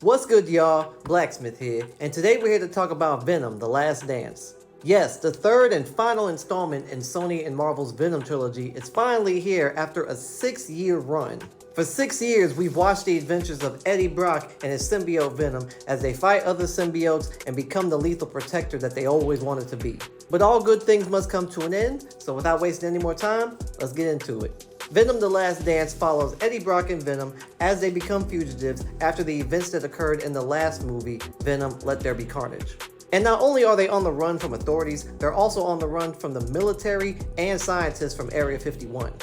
What's good, y'all? Blacksmith here, and today we're here to talk about Venom: The Last Dance. Yes, the third and final installment in Sony and Marvel's Venom trilogy is finally here after a 6-year run. For 6 years, we've watched the adventures of Eddie Brock and his symbiote Venom as they fight other symbiotes and become the lethal protector that they always wanted to be. But all good things must come to an end, so without wasting any more time, let's get into it. Venom: The Last Dance follows Eddie Brock and Venom as they become fugitives after the events that occurred in the last movie, Venom: Let There Be Carnage. And not only are they on the run from authorities, they're also on the run from the military and scientists from Area 51.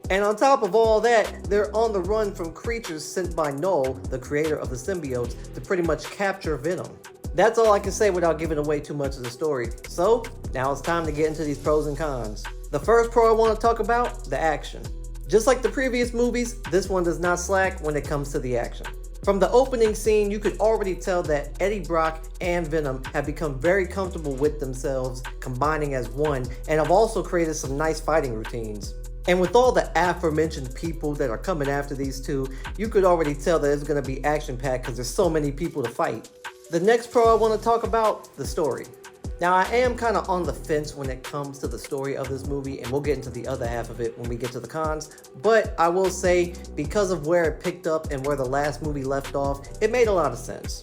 And on top of all that, they're on the run from creatures sent by Null, the creator of the symbiotes, to pretty much capture Venom. That's all I can say without giving away too much of the story. So, now it's time to get into these pros and cons. The first pro I want to talk about, the action. Just like the previous movies, this one does not slack when it comes to the action. From the opening scene, you could already tell that Eddie Brock and Venom have become very comfortable with themselves, combining as one, and have also created some nice fighting routines. And with all the aforementioned people that are coming after these two, you could already tell that it's going to be action-packed because there's so many people to fight. The next pro I want to talk about, the story. Now, I am kind of on the fence when it comes to the story of this movie, and we'll get into the other half of it when we get to the cons, but I will say, because of where it picked up and where the last movie left off, it made a lot of sense.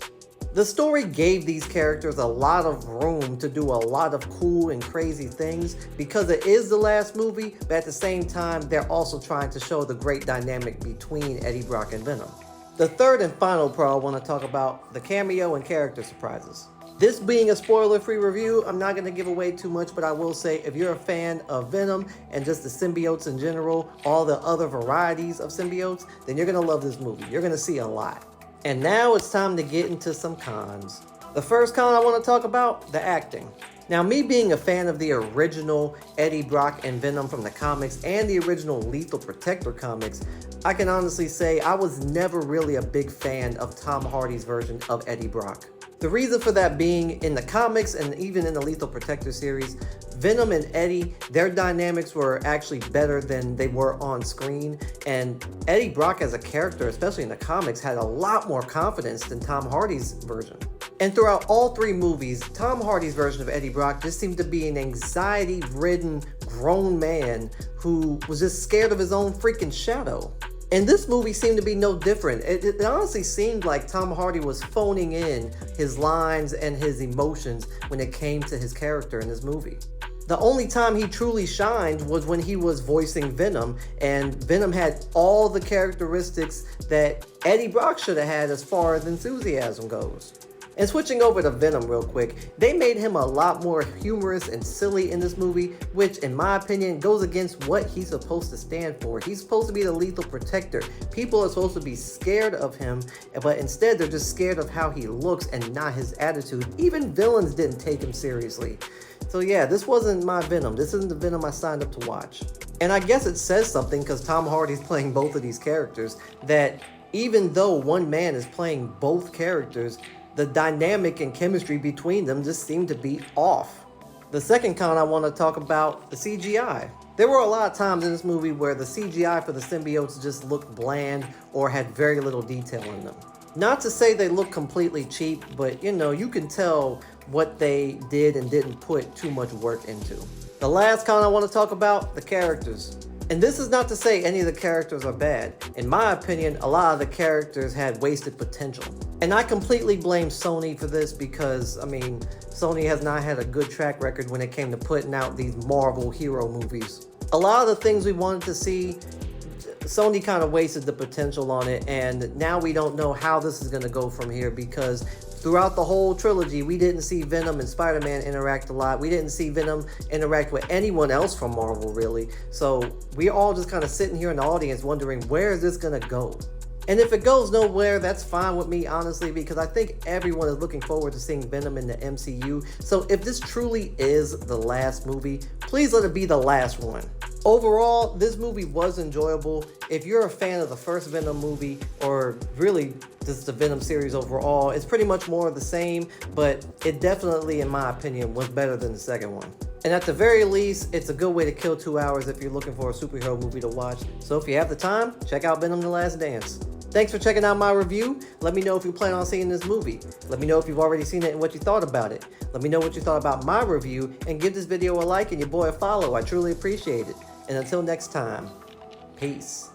The story gave these characters a lot of room to do a lot of cool and crazy things because it is the last movie, but at the same time, they're also trying to show the great dynamic between Eddie Brock and Venom. The third and final pro I want to talk about, the cameo and character surprises. This being a spoiler-free review, I'm not going to give away too much, but I will say if you're a fan of Venom and just the symbiotes in general, all the other varieties of symbiotes, then you're going to love this movie. You're going to see a lot. And now it's time to get into some cons. The first con I want to talk about, the acting. Now, me being a fan of the original Eddie Brock and Venom from the comics and the original Lethal Protector comics, I can honestly say I was never really a big fan of Tom Hardy's version of Eddie Brock. The reason for that being, in the comics and even in the Lethal Protector series, Venom and Eddie, their dynamics were actually better than they were on screen, and Eddie Brock as a character, especially in the comics, had a lot more confidence than Tom Hardy's version. And throughout all three movies, Tom Hardy's version of Eddie Brock just seemed to be an anxiety-ridden grown man who was just scared of his own freaking shadow. And this movie seemed to be no different. It honestly seemed like Tom Hardy was phoning in his lines and his emotions when it came to his character in this movie. The only time he truly shined was when he was voicing Venom, and Venom had all the characteristics that Eddie Brock should have had as far as enthusiasm goes. And switching over to Venom real quick, they made him a lot more humorous and silly in this movie, which in my opinion goes against what he's supposed to stand for. He's supposed to be the lethal protector. People are supposed to be scared of him, but instead they're just scared of how he looks and not his attitude. Even villains didn't take him seriously. So yeah, this wasn't my Venom. This isn't the Venom I signed up to watch. And I guess it says something because Tom Hardy's playing both of these characters, that even though one man is playing both characters, the dynamic and chemistry between them just seemed to be off. The second con I want to talk about, the CGI. There were a lot of times in this movie where the CGI for the symbiotes just looked bland or had very little detail in them. Not to say they look completely cheap, but you can tell what they did and didn't put too much work into. The last con I want to talk about, the characters. And this is not to say any of the characters are bad. In my opinion, a lot of the characters had wasted potential. And I completely blame Sony for this because, Sony has not had a good track record when it came to putting out these Marvel hero movies. A lot of the things we wanted to see, Sony kind of wasted the potential on it, and now we don't know how this is going to go from here because throughout the whole trilogy, we didn't see Venom and Spider-Man interact a lot. We didn't see Venom interact with anyone else from Marvel, really. So we're all just kind of sitting here in the audience wondering, where is this going to go? And if it goes nowhere, that's fine with me, honestly, because I think everyone is looking forward to seeing Venom in the MCU. So if this truly is the last movie, please let it be the last one. Overall, this movie was enjoyable. If you're a fan of the first Venom movie, or really just the Venom series overall, it's pretty much more of the same, but it definitely, in my opinion, was better than the second one. And at the very least, it's a good way to kill 2 hours if you're looking for a superhero movie to watch. So if you have the time, check out Venom: The Last Dance. Thanks for checking out my review. Let me know if you plan on seeing this movie. Let me know if you've already seen it and what you thought about it. Let me know what you thought about my review, and give this video a like and your boy a follow. I truly appreciate it. And until next time, peace.